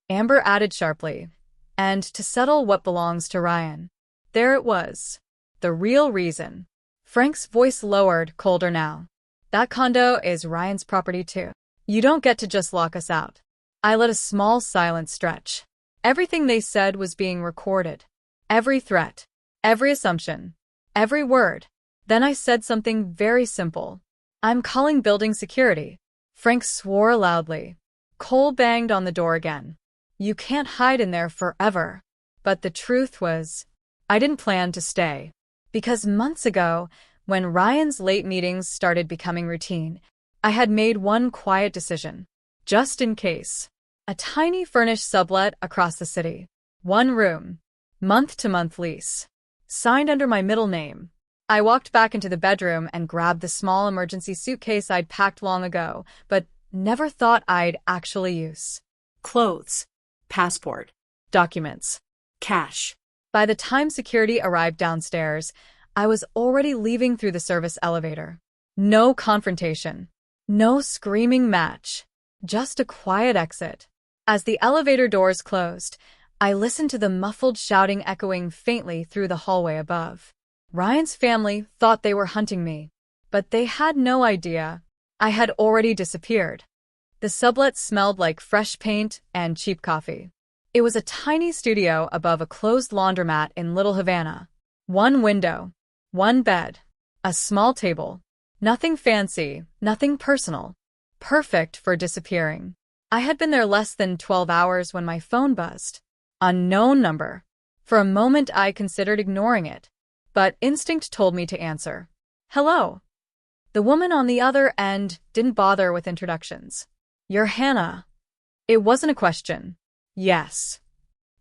Amber added sharply. And to settle what belongs to Ryan. There it was. The real reason. Frank's voice lowered, colder now. That condo is Ryan's property too. You don't get to just lock us out. I let a small silence stretch. Everything they said was being recorded. Every threat. Every assumption. Every word. Then I said something very simple. I'm calling building security. Frank swore loudly. Cole banged on the door again. You can't hide in there forever. But the truth was, I didn't plan to stay. Because months ago, when Ryan's late meetings started becoming routine, I had made one quiet decision. Just in case. A tiny furnished sublet across the city. 1 room. Month-to-month lease. Signed under my middle name. I walked back into the bedroom and grabbed the small emergency suitcase I'd packed long ago, but never thought I'd actually use. Clothes. Passport. Documents. Cash. By the time security arrived downstairs, I was already leaving through the service elevator. No confrontation. No screaming match. Just a quiet exit. As the elevator doors closed, I listened to the muffled shouting echoing faintly through the hallway above. Ryan's family thought they were hunting me, but they had no idea. I had already disappeared. The sublet smelled like fresh paint and cheap coffee. It was a tiny studio above a closed laundromat in Little Havana. One window, one bed, a small table. Nothing fancy, nothing personal. Perfect for disappearing. I had been there less than 12 hours when my phone buzzed. Unknown number. For a moment I considered ignoring it, but instinct told me to answer. Hello. The woman on the other end didn't bother with introductions. You're Hannah. It wasn't a question. Yes.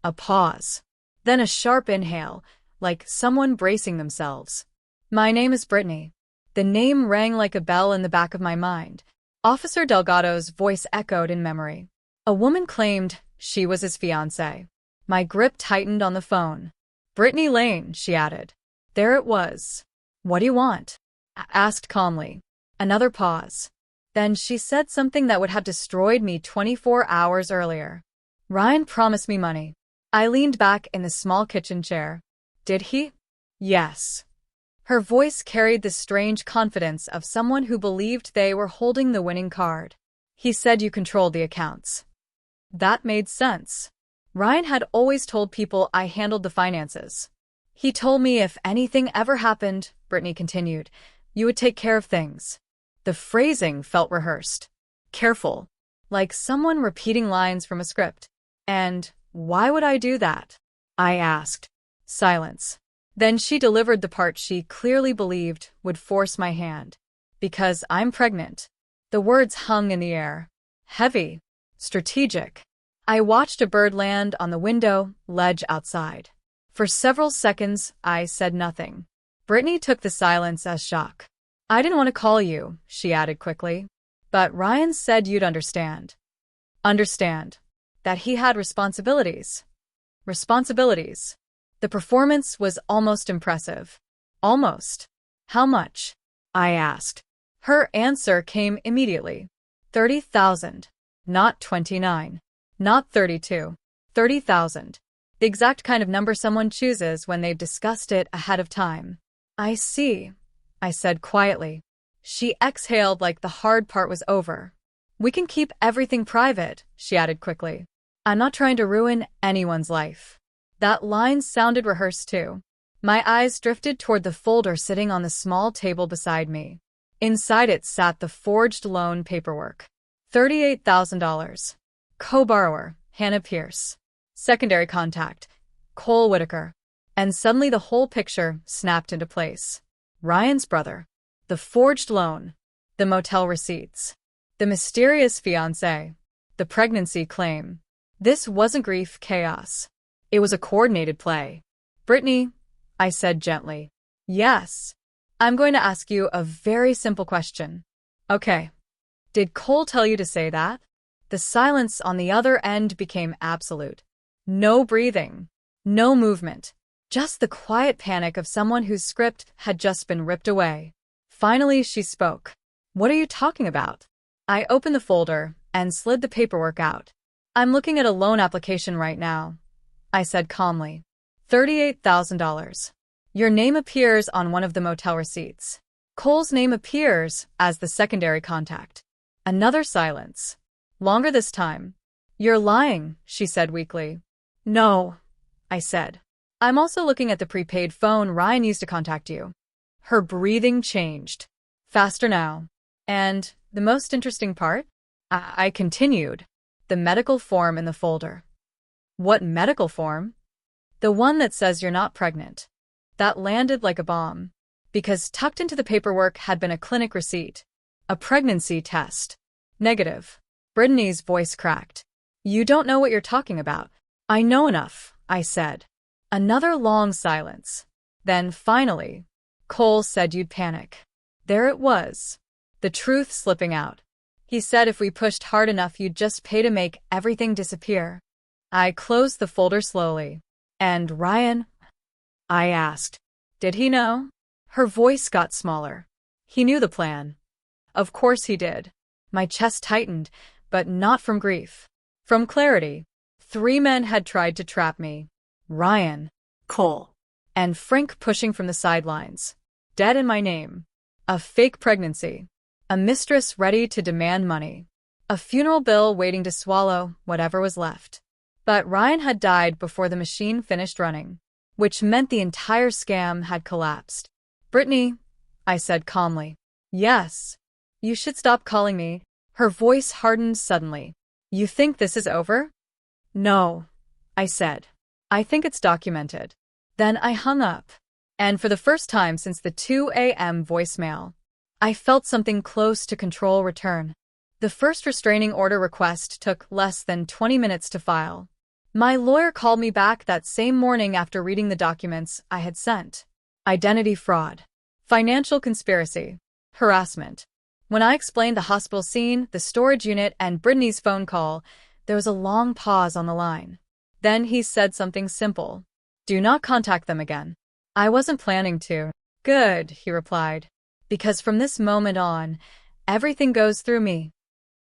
A pause. Then a sharp inhale, like someone bracing themselves. My name is Brittany. The name rang like a bell in the back of my mind. Officer Delgado's voice echoed in memory. A woman claimed she was his fiancée. My grip tightened on the phone. Brittany Lane, she added. There it was. What do you want? I asked calmly. Another pause. Then she said something that would have destroyed me 24 hours earlier. Ryan promised me money. I leaned back in the small kitchen chair. Did he? Yes. Her voice carried the strange confidence of someone who believed they were holding the winning card. He said you controlled the accounts. That made sense. Ryan had always told people I handled the finances. He told me if anything ever happened, Brittany continued, you would take care of things. The phrasing felt rehearsed. Careful. Like someone repeating lines from a script. And why would I do that? I asked. Silence. Then she delivered the part she clearly believed would force my hand. Because I'm pregnant. The words hung in the air. Heavy. Strategic. I watched a bird land on the window ledge outside. For several seconds, I said nothing. Brittany took the silence as shock. I didn't want to call you, she added quickly. But Ryan said you'd understand. Understand. That he had responsibilities. Responsibilities. The performance was almost impressive. Almost. How much? I asked. Her answer came immediately. 30,000. Not 29. Not 32. 30,000. The exact kind of number someone chooses when they've discussed it ahead of time. I see, I said quietly. She exhaled like the hard part was over. We can keep everything private, she added quickly. I'm not trying to ruin anyone's life. That line sounded rehearsed too. My eyes drifted toward the folder sitting on the small table beside me. Inside it sat the forged loan paperwork. $38,000. Co-borrower, Hannah Pierce. Secondary contact, Cole Whitaker. And suddenly the whole picture snapped into place. Ryan's brother. The forged loan. The motel receipts. The mysterious fiancé. The pregnancy claim. This wasn't grief chaos. It was a coordinated play. Brittany, I said gently. Yes. I'm going to ask you a very simple question. Okay. Did Cole tell you to say that? The silence on the other end became absolute. No breathing. No movement. Just the quiet panic of someone whose script had just been ripped away. Finally, she spoke. What are you talking about? I opened the folder and slid the paperwork out. I'm looking at a loan application right now, I said calmly. $38,000. Your name appears on one of the motel receipts. Cole's name appears as the secondary contact. Another silence. Longer this time. You're lying, she said weakly. No, I said. I'm also looking at the prepaid phone Ryan used to contact you. Her breathing changed. Faster now. And the most interesting part? I continued. The medical form in the folder. What medical form? The one that says you're not pregnant. That landed like a bomb. Because tucked into the paperwork had been a clinic receipt. A pregnancy test. Negative. Brittany's voice cracked. You don't know what you're talking about. I know enough, I said. Another long silence. Then finally, Cole said you'd panic. There it was. The truth slipping out. He said if we pushed hard enough you'd just pay to make everything disappear. I closed the folder slowly. And Ryan? I asked. Did he know? Her voice got smaller. He knew the plan. Of course he did. My chest tightened, but not from grief. From clarity. 3 men had tried to trap me. Ryan. Cole. And Frank pushing from the sidelines. Dead in my name. A fake pregnancy. A mistress ready to demand money. A funeral bill waiting to swallow whatever was left. But Ryan had died before the machine finished running, which meant the entire scam had collapsed. Brittany, I said calmly. Yes. You should stop calling me. Her voice hardened suddenly. You think this is over? No, I said. I think it's documented. Then I hung up. And for the first time since the 2 a.m. voicemail, I felt something close to control return. The first restraining order request took less than 20 minutes to file. My lawyer called me back that same morning after reading the documents I had sent. Identity fraud. Financial conspiracy. Harassment. When I explained the hospital scene, the storage unit, and Brittany's phone call, there was a long pause on the line. Then he said something simple. Do not contact them again. I wasn't planning to. Good, he replied. Because from this moment on, everything goes through me.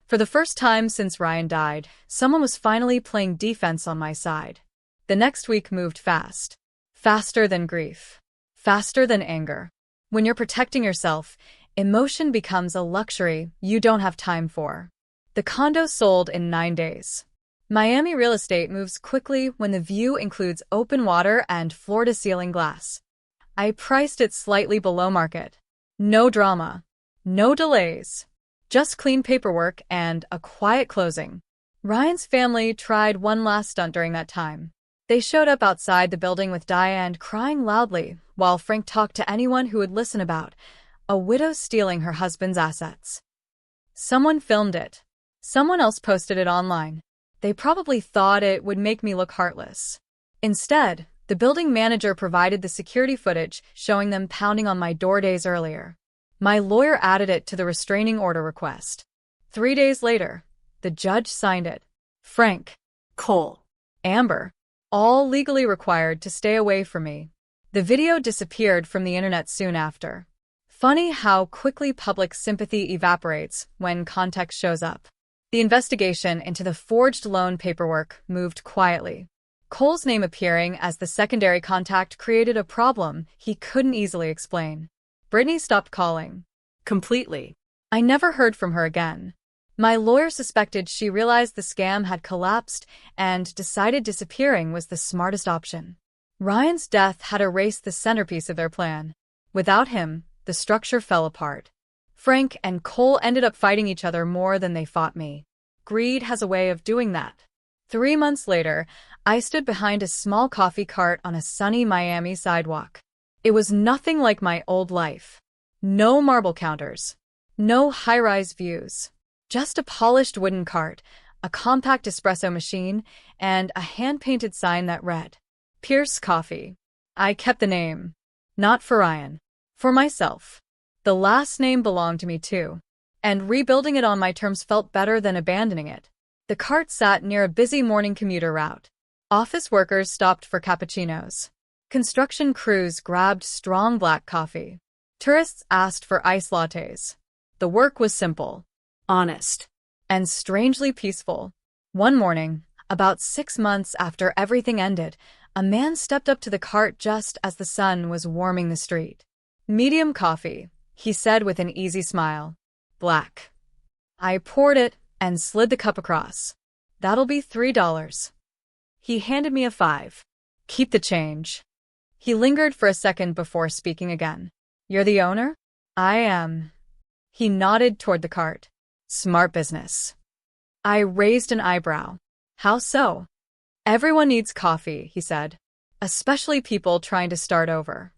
For the first time since Ryan died, someone was finally playing defense on my side. The next week moved fast. Faster than grief. Faster than anger. When you're protecting yourself, emotion becomes a luxury you don't have time for. The condo sold in 9 days. Miami real estate moves quickly when the view includes open water and floor-to-ceiling glass. I priced it slightly below market. No drama. No delays. Just clean paperwork and a quiet closing. Ryan's family tried one last stunt during that time. They showed up outside the building with Diane crying loudly while Frank talked to anyone who would listen about a widow stealing her husband's assets. Someone filmed it. Someone else posted it online. They probably thought it would make me look heartless. Instead, the building manager provided the security footage showing them pounding on my door days earlier. My lawyer added it to the restraining order request. 3 days later, the judge signed it. Frank, Cole, Amber, all legally required to stay away from me. The video disappeared from the internet soon after. Funny how quickly public sympathy evaporates when context shows up. The investigation into the forged loan paperwork moved quietly. Cole's name appearing as the secondary contact created a problem he couldn't easily explain. Brittany stopped calling. Completely. I never heard from her again. My lawyer suspected she realized the scam had collapsed and decided disappearing was the smartest option. Ryan's death had erased the centerpiece of their plan. Without him, the structure fell apart. Frank and Cole ended up fighting each other more than they fought me. Greed has a way of doing that. 3 months later, I stood behind a small coffee cart on a sunny Miami sidewalk. It was nothing like my old life. No marble counters. No high-rise views. Just a polished wooden cart, a compact espresso machine, and a hand-painted sign that read, Pierce Coffee. I kept the name. Not for Ryan. For myself. The last name belonged to me too. And rebuilding it on my terms felt better than abandoning it. The cart sat near a busy morning commuter route. Office workers stopped for cappuccinos. Construction crews grabbed strong black coffee. Tourists asked for iced lattes. The work was simple, honest, and strangely peaceful. One morning, about 6 months after everything ended, a man stepped up to the cart just as the sun was warming the street. Medium coffee, he said with an easy smile. Black. I poured it and slid the cup across. That'll be $3. He handed me a 5. Keep the change. He lingered for a second before speaking again. You're the owner? I am. He nodded toward the cart. Smart business. I raised an eyebrow. How so? Everyone needs coffee, he said. Especially people trying to start over.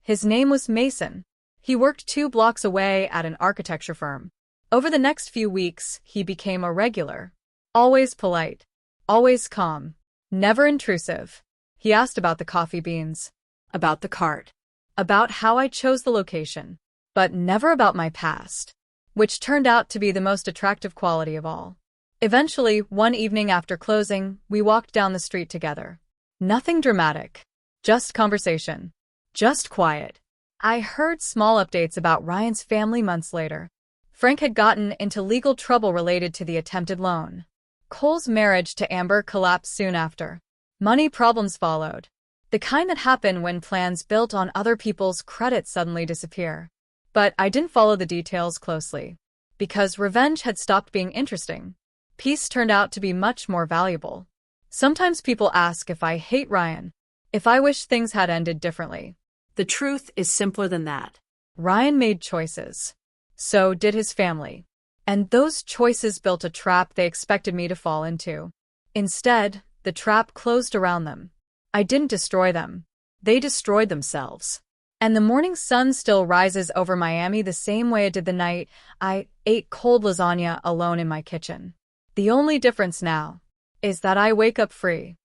His name was Mason. He worked 2 blocks away at an architecture firm. Over the next few weeks, he became a regular. Always polite. Always calm. Never intrusive. He asked about the coffee beans. About the cart. About how I chose the location. But never about my past. Which turned out to be the most attractive quality of all. Eventually, one evening after closing, we walked down the street together. Nothing dramatic. Just conversation. Just quiet. I heard small updates about Ryan's family months later. Frank had gotten into legal trouble related to the attempted loan. Cole's marriage to Amber collapsed soon after. Money problems followed. The kind that happen when plans built on other people's credit suddenly disappear. But I didn't follow the details closely. Because revenge had stopped being interesting. Peace turned out to be much more valuable. Sometimes people ask if I hate Ryan, if I wish things had ended differently. The truth is simpler than that. Ryan made choices. So did his family. And those choices built a trap they expected me to fall into. Instead, the trap closed around them. I didn't destroy them. They destroyed themselves. And the morning sun still rises over Miami the same way it did the night I ate cold lasagna alone in my kitchen. The only difference now is that I wake up free.